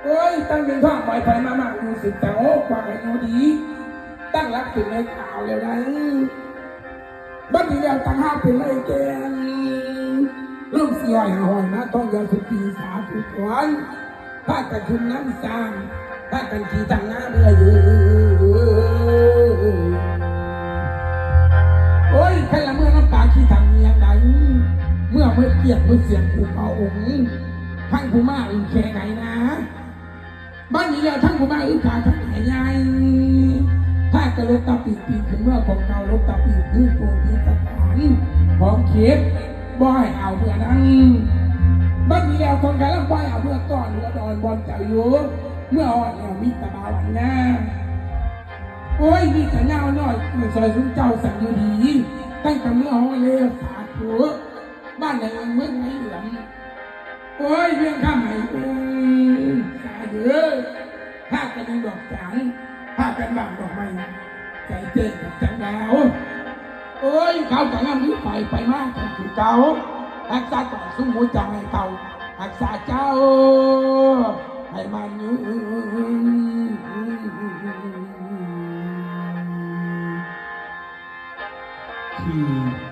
เอ้ยตั้งเป็นท่องปล่อยไปมากๆดูสิแต่โอ้กว่าไอ้โนดีตั้งรักถึงในข่าวแล้วนะบัดนี้แล้วตั้งห้าเป็นไรแกนเริ่มเสียหอยนะต้องยาสุปีสาธุขวัญพากันชุมน้ำสร้างพากันขี่ตั้งหน้าเบื่ออยู่โอ้ยใครละเมื่อน้ำตาขี้ทางเมียงใดเมื่อเกียบเมื่อเสียงผูกเอาองค์ทั้งผู้มาอื่นแค่ไหนนะบ้านนี้แล้วทั้งผู้มาอื่นขาทั้งไหนยายถ้ากระลบตาปีกถึงเมื่อของเก่าลบตาปีกพื้นโปรตีนสถานของเข็บบ่อยเอาเมื่อนั้นบ้านนี้แล้วคนกำลังบ่อยเอาเมื่อก่อนหัวดอนบอลเจ้าอยู่เมื่ออ่อนแล้วมีตาบาวันหน้าโอ้ยมีแต่เงาหน่อยเมื่อซอยสุนเจ้าสั่งอยู่ดีตั้งแต่เมื่อห้องเลี้ยสาธุบ้านไหนเมืองไหนหลังโอ้ยเรื่องข้ามไหนสาเยอะถ้ากันดูดอกจานถ้ากันบางดอกไม้ใจเต้นจังดาวโอ้ยเขาแต่งนี้ไปมากกันคือเก่ารักษาก่อนซุ้มหัวใจให้เก่ารักษาเจ้าให้มันยืน